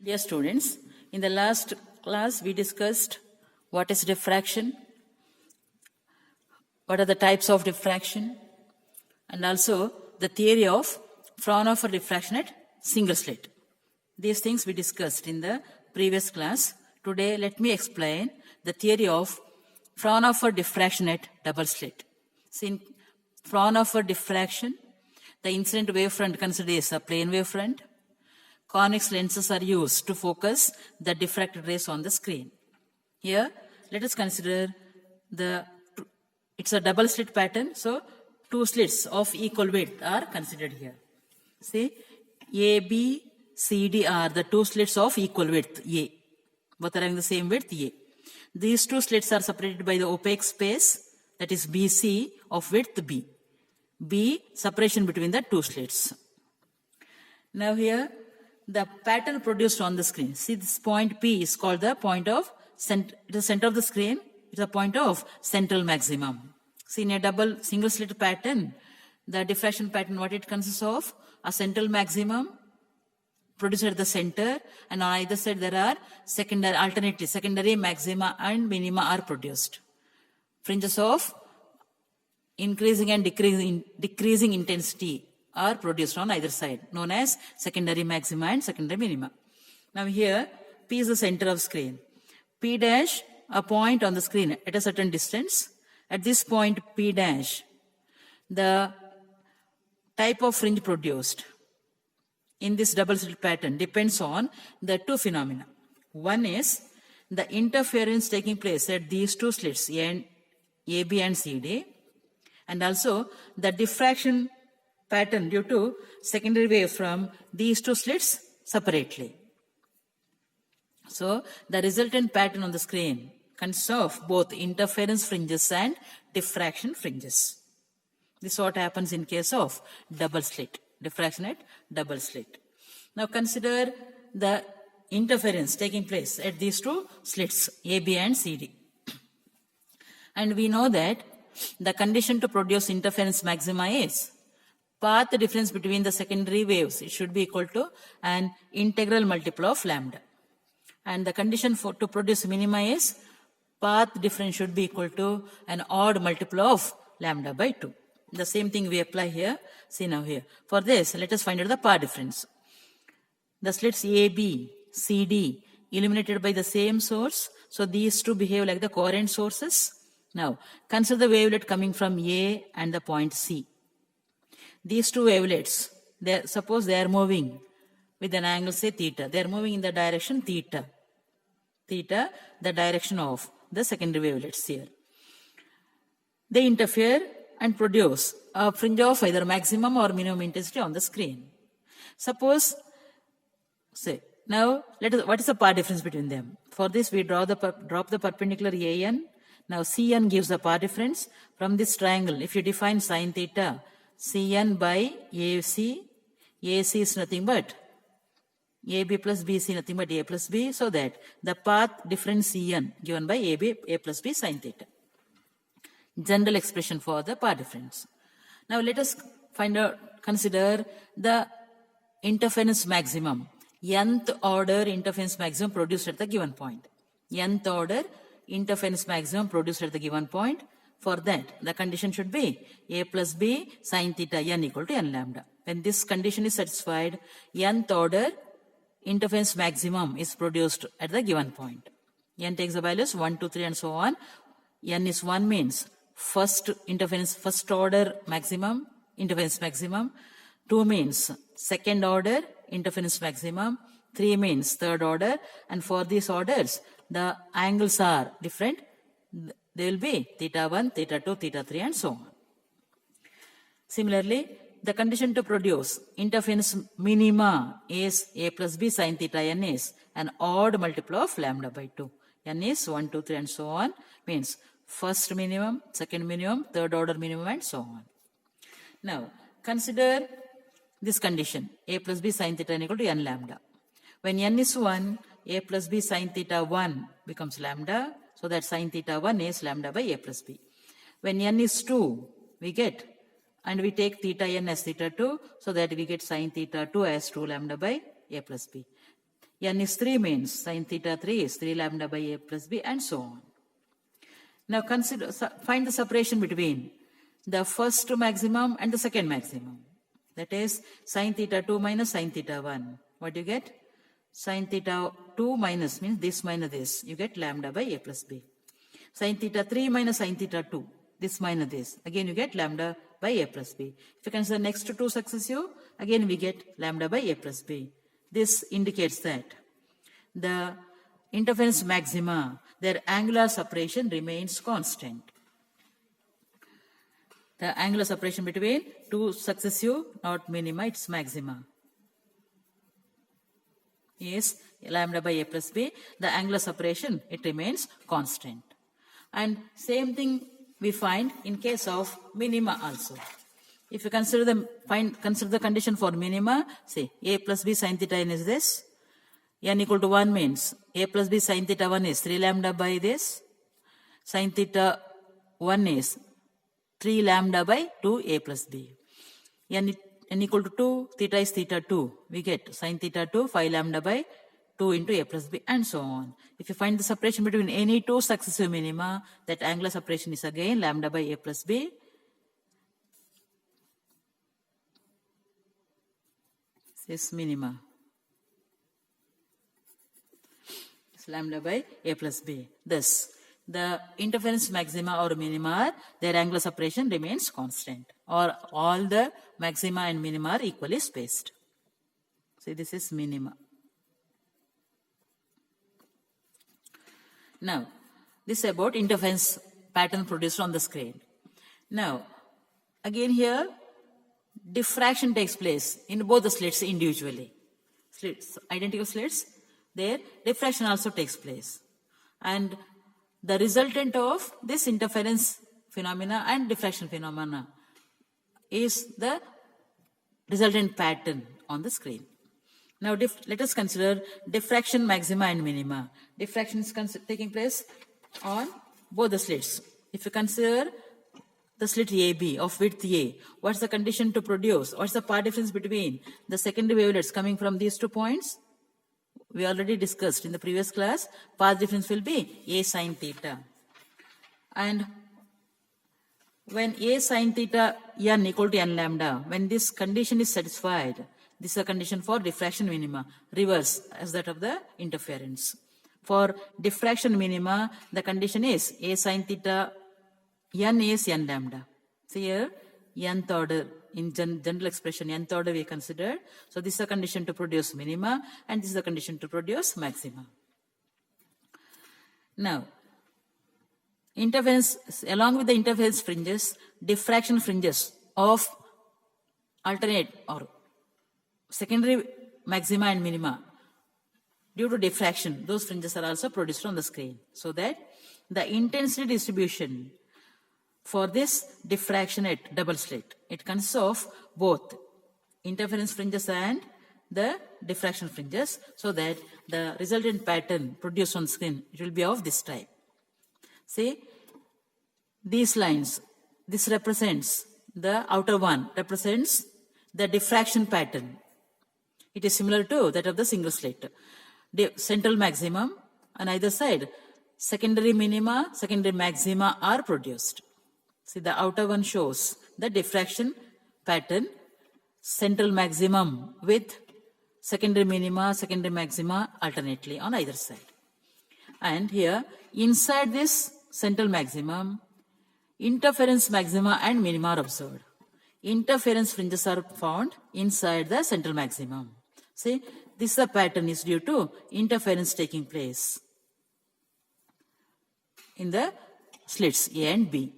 Dear students, in the last class we discussed what is diffraction, what are the types of diffraction, and also the theory of Fraunhofer diffraction at single slit. These things we discussed in the previous class. Today let me explain the theory of Fraunhofer diffraction at double slit. So in Fraunhofer diffraction, the incident wavefront considered as a plane wavefront. Convex lenses are used to focus the diffracted rays on the screen. Here, let us consider it's a double slit pattern, so two slits of equal width are considered here. See, A, B, C, D are the two slits of equal width, A. Both are having the same width, A. These two slits are separated by the opaque space, that is BC, of width B. B, separation between the two slits. Now here, the pattern produced on the screen. See, this point P is called the point of the center of the screen. It's a point of central maximum. See, in a double single slit pattern, the diffraction pattern, what it consists of? A central maximum produced at the center, and on either side there are secondary maxima and minima are produced. Fringes of increasing and decreasing intensity are produced on either side, known as secondary maxima and secondary minima. Now here, P is the center of screen. P dash, a point on the screen at a certain distance. At this point P dash, the type of fringe produced in this double slit pattern depends on the two phenomena. One is the interference taking place at these two slits, A, B and C, D, and also the diffraction pattern due to secondary wave from these two slits separately. So the resultant pattern on the screen consists of both interference fringes and diffraction fringes. This is what happens in case of double slit, diffraction at double slit. Now consider the interference taking place at these two slits, A, B and C, D. And we know that the condition to produce interference maxima is path difference between the secondary waves. It should be equal to an integral multiple of lambda. And the condition to produce minima is path difference should be equal to an odd multiple of lambda by 2. The same thing we apply here. See now here. For this, let us find out the path difference. The slits A, B, C, D illuminated by the same source. So these two behave like the coherent sources. Now, consider the wavelet coming from A and the point C. These two wavelets, suppose they are moving with an angle, say theta. They are moving in the direction theta. Theta, the direction of the secondary wavelets here. They interfere and produce a fringe of either maximum or minimum intensity on the screen. Suppose, say, now what is the path difference between them? For this, we drop the perpendicular AN. Now Cn gives the path difference from this triangle. If you define sine theta, Cn by AC, AC is nothing but AB plus BC, nothing but A plus B, so that the path difference Cn given by AB, A plus B sine theta. General expression for the path difference. Now let us consider the interference maximum, nth order interference maximum produced at the given point. Nth order interference maximum produced at the given point. For that, the condition should be A plus B sine theta n equal to n lambda. When this condition is satisfied, nth order interference maximum is produced at the given point. N takes the values 1, 2, 3 and so on. N is 1 means first order maximum, interference maximum. 2 means second order interference maximum. 3 means third order. And for these orders, the angles are different. They will be theta 1, theta 2, theta 3 and so on. Similarly, the condition to produce interference minima is A plus B sine theta n is an odd multiple of lambda by 2. N is 1, 2, 3 and so on. Means first minimum, second minimum, third order minimum and so on. Now, consider this condition. A plus B sine theta n equal to n lambda. When n is 1, A plus B sine theta 1 becomes lambda. So that sine theta 1 is lambda by A plus B. When n is 2, we get, and we take theta n as theta 2, so that we get sine theta 2 as 2 lambda by A plus B. n is 3 means sin theta 3 is 3 lambda by a plus b, and so on. Now find the separation between the first maximum and the second maximum. That is sin theta 2 minus sin theta 1. What do you get? Sin theta 2 minus means this minus this. You get lambda by a plus b. Sin theta 3 minus sin theta 2. This minus this. Again you get lambda by a plus b. If you consider next to two successive, again we get lambda by a plus b. This indicates that the interference maxima, their angular separation remains constant. The angular separation between two successive, not minima, its maxima, is lambda by a plus b. The angular separation, it remains constant. And same thing we find in case of minima also. If you consider the condition for minima, say a plus b sin theta n is this. N equal to 1 means a plus b sin theta 1 is 3 lambda by this. Sin theta 1 is 3 lambda by 2 a plus b. N equal to 2, theta is theta 2. We get sin theta 2, 5 lambda by 2 into a plus b, and so on. If you find the separation between any two successive minima, that angular separation is again lambda by a plus b. This is minima. It's lambda by a plus b. Thus, the interference maxima or minima, their angular separation remains constant, or all the maxima and minima are equally spaced. See, this is minima. Now, this is about interference pattern produced on the screen. Now, again here, diffraction takes place in both the slits individually. Slits, identical slits, there diffraction also takes place. And the resultant of this interference phenomena and diffraction phenomena is the resultant pattern on the screen. Now let us consider diffraction maxima and minima. Diffraction is taking place on both the slits. If you consider the slit AB of width A, what's the condition to produce? What's the path difference between the secondary wavelets coming from these 2 points? We already discussed in the previous class. Path difference will be A sin theta. And when A sin theta n equal to n lambda, when this condition is satisfied, this is a condition for diffraction minima, reverse as that of the interference. For diffraction minima, the condition is A sin theta n is n lambda. See here, nth order, in general expression, nth order we considered. So this is a condition to produce minima, and this is a condition to produce maxima. Now, interference, along with the interference fringes, diffraction fringes of alternate or secondary maxima and minima, due to diffraction, those fringes are also produced on the screen, so that the intensity distribution for this diffraction at double slit, it consists of both interference fringes and the diffraction fringes, so that the resultant pattern produced on screen, it will be of this type. See, these lines, this represents the outer one, represents the diffraction pattern. It is similar to that of the single slit. The central maximum on either side, secondary minima, secondary maxima are produced. See, the outer one shows the diffraction pattern, central maximum with secondary minima, secondary maxima alternately on either side. And here, inside this central maximum, interference maxima and minima are observed. Interference fringes are found inside the central maximum. See, this pattern is due to interference taking place in the slits A and B.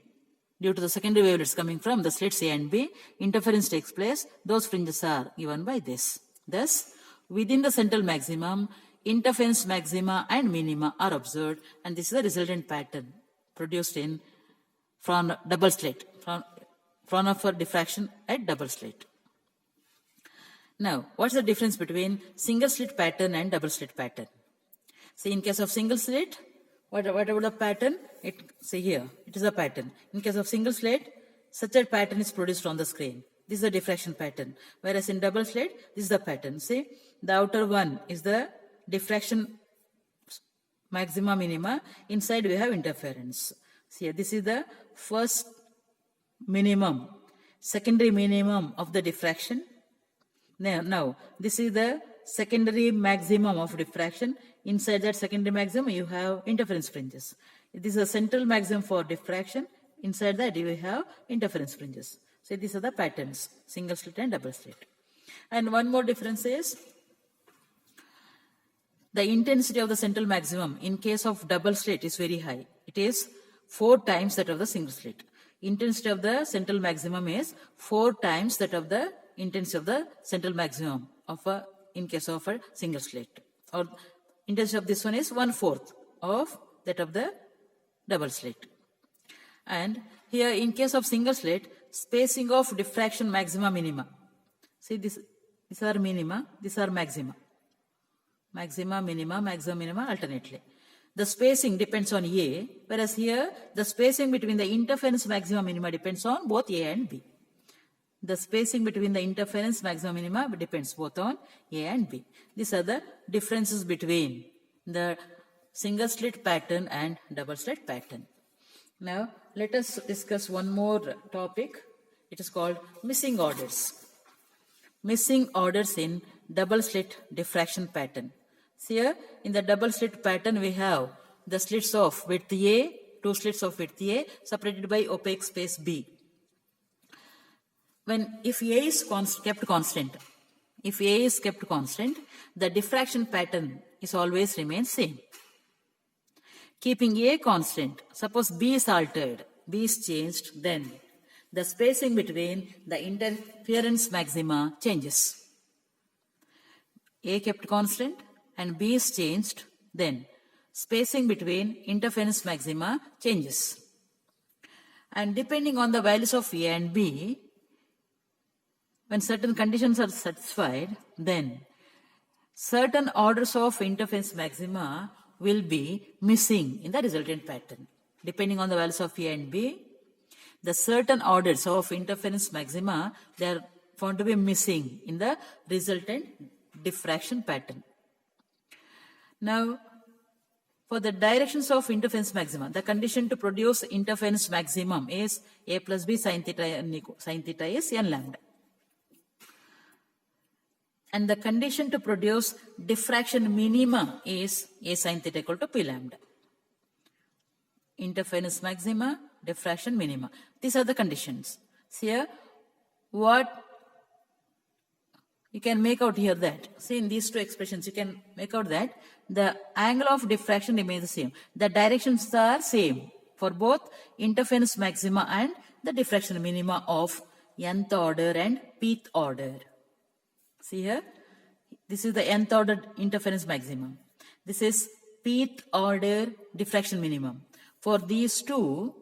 Due to the secondary wavelets coming from the slits A and B, interference takes place. Those fringes are given by this. Thus, within the central maximum, interference maxima and minima are observed, and this is the resultant pattern produced in double slit, Fraunhofer diffraction at double slit. Now, what's the difference between single slit pattern and double slit pattern? See, in case of single slit, whatever the pattern, see here, it is a pattern. In case of single slit, such a pattern is produced on the screen. This is the diffraction pattern. Whereas in double slit, this is the pattern. See, the outer one is the diffraction maxima minima. Inside we have interference. See, this is the first minimum, secondary minimum of the diffraction. Now this is the secondary maximum of diffraction. Inside that secondary maximum you have interference fringes. This is a central maximum for diffraction. Inside that you have interference fringes. So these are the patterns, single slit and double slit. And one more difference is the intensity of the central maximum in case of double slit is very high. It is 4 times that of the single slit. Intensity of the central maximum is 4 times that of the intensity of the central maximum of in case of a single slit. Or intensity of this one is 1/4 of that of the double slit. And here in case of single slit, spacing of diffraction maxima minima. See, these are minima, these are maxima. Maxima, minima, maxima, minima alternately. The spacing depends on A, whereas here the spacing between the interference maxima minima depends on both A and B. The spacing between the interference maxima minima depends both on A and B. These are the differences between the single slit pattern and double slit pattern. Now let us discuss one more topic. It is called missing orders. Missing orders in double slit diffraction pattern. So here in the double slit pattern we have the slits of width A, 2 slits of width A separated by opaque space B. If A is kept constant, the diffraction pattern is always remains same. Keeping A constant, suppose B is altered, B is changed, then the spacing between the interference maxima changes. A kept constant and B is changed, then spacing between interference maxima changes. And depending on the values of A and B, when certain conditions are satisfied, then certain orders of interference maxima will be missing in the resultant pattern. Depending on the values of A and B, the certain orders of interference maxima, they are found to be missing in the resultant diffraction pattern. Now, for the directions of interference maxima, the condition to produce interference maximum is A plus B sin theta is n lambda. And the condition to produce diffraction minima is A sin theta equal to P lambda. Interference maxima, diffraction minima. These are the conditions. So here, what you can make out here that, see in these two expressions, you can make out that the angle of diffraction remains the same. The directions are same for both interference maxima and the diffraction minima of nth order and pth order. See here, this is the nth order interference maximum. This is pth order diffraction minimum. For these two,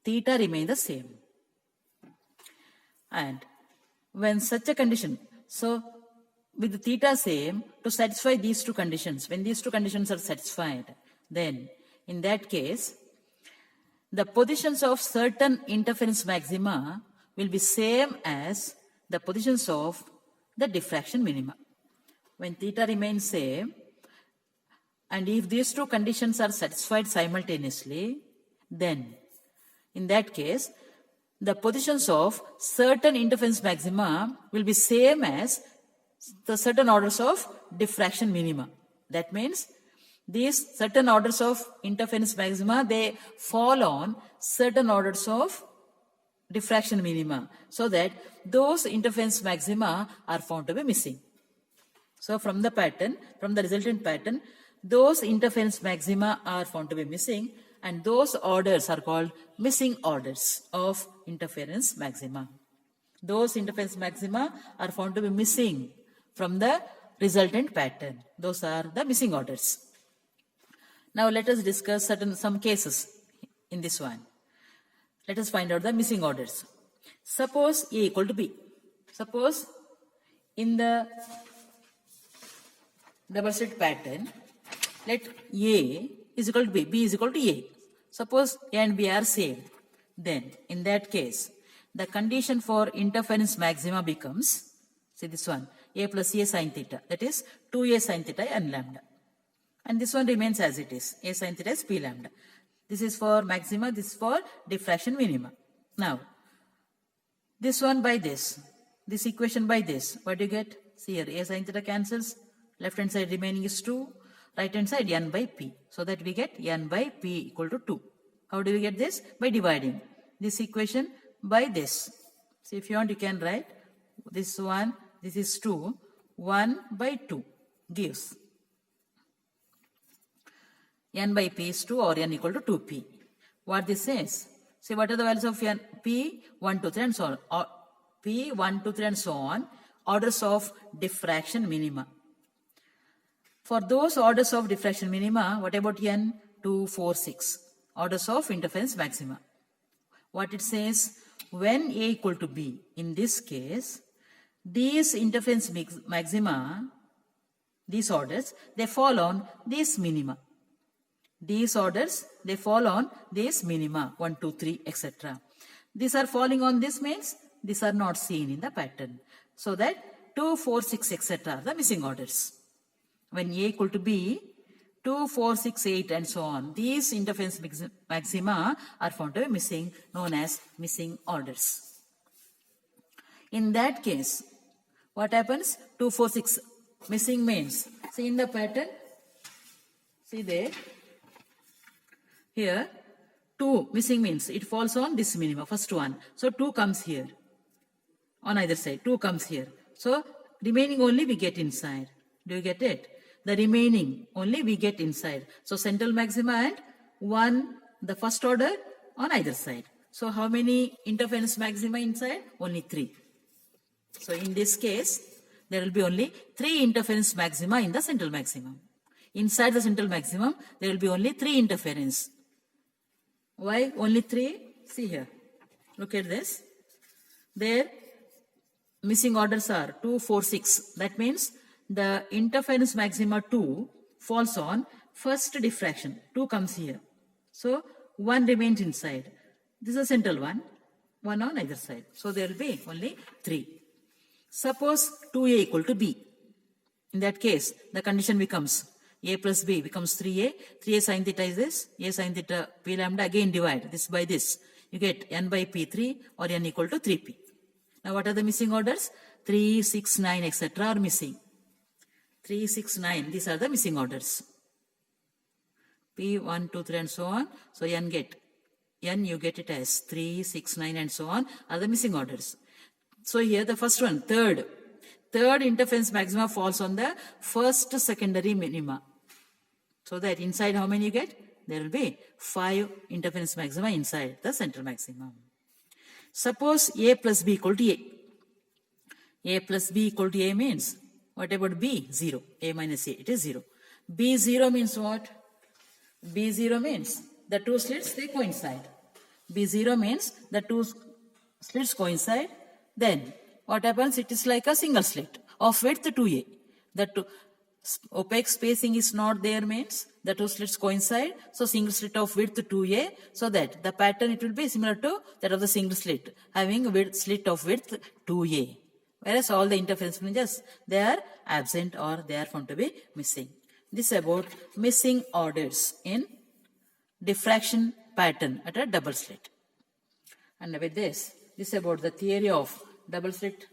theta remain the same. And when such a condition, so with the theta same, to satisfy these two conditions, when these two conditions are satisfied, then in that case, the positions of certain interference maxima will be same as the positions of the diffraction minima. When theta remains same, and if these two conditions are satisfied simultaneously, then in that case, the positions of certain interference maxima will be same as the certain orders of diffraction minima. That means these certain orders of interference maxima, they fall on certain orders of diffraction minima, so that those interference maxima are found to be missing. So from the pattern, from the resultant pattern, those interference maxima are found to be missing, and those orders are called missing orders of interference maxima. Those interference maxima are found to be missing from the resultant pattern. Those are the missing orders. Now let us discuss some cases in this one. Let us find out the missing orders. Suppose A equal to B. Suppose in the double slit pattern, let A is equal to B, B is equal to A. Suppose A and B are same. Then in that case, the condition for interference maxima becomes, see this one, a plus a sin theta, that is 2a sin theta n lambda. And this one remains as it is, a sin theta is p lambda. This is for maxima, this is for diffraction minima. Now, this one by this equation by this, what do you get? See here, a sin theta cancels, left hand side remaining is 2, right hand side n by p. So that we get n by p equal to 2. How do we get this? By dividing this equation by this. So if you want, you can write this one, this is 2, 1 by 2 gives n by p is 2 or n equal to 2p. What this says? See, what are the values of n? P, 1, 2, 3 and so on. Or P, 1, 2, 3 and so on. Orders of diffraction minima. For those orders of diffraction minima, what about n? 2, 4, 6. Orders of interference maxima. What it says? When a equal to b, in this case, these interference maxima, these orders, they fall on these minima. These orders, they fall on these minima, 1, 2, 3, etc. These are falling on this means these are not seen in the pattern. So that 2, 4, 6, etc. are the missing orders. When a equal to b, 2, 4, 6, 8 and so on, these interference maxima are found to be missing, known as missing orders. In that case, what happens? 2, 4, 6 missing means, see in the pattern, see there, here 2 missing means it falls on this minima, first one. So 2 comes here on either side, 2 comes here. So remaining only we get inside. Do you get it? The remaining only we get inside. So central maxima and 1, the first order on either side. So how many interference maxima inside? Only 3. So in this case, there will be only 3 interference maxima in the central maximum. Inside the central maximum, there will be only 3 interference. Why only 3? See here. Look at this. There, missing orders are 2, 4, 6. That means the interference maxima 2 falls on first diffraction. 2 comes here. So 1 remains inside. This is a central one. 1 on either side. So there will be only 3. Suppose 2a equal to b. In that case, the condition becomes a plus b becomes 3a. 3a sin theta is this. A sin theta p lambda, again divide this by this. You get n by p3 or n equal to 3p. Now what are the missing orders? 3, 6, 9 etc. are missing. 3, 6, 9. These are the missing orders. P, 1, 2, 3 and so on. So n you get it as 3, 6, 9 and so on are the missing orders. So here the first one, third interference maxima falls on the first secondary minima. So that inside how many you get? There will be 5 interference maxima inside the central maximum. Suppose a plus b equal to a. A plus b equal to a means, what about b? 0. A minus a, it is 0. B 0 means what? B 0 means the two slits, they coincide. B 0 means the two slits coincide. Then what happens? It is like a single slit of width 2a. The opaque spacing is not there means the two slits coincide. So single slit of width 2a, so that the pattern it will be similar to that of the single slit, having slit of width 2a. Whereas all the interference fringes, they are absent or they are found to be missing. This is about missing orders in diffraction pattern at a double slit. And with this is about the theory of double slit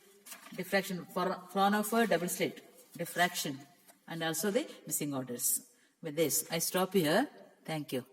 diffraction, Fraunhofer double slit diffraction, and also the missing orders. With this, I stop here. Thank you.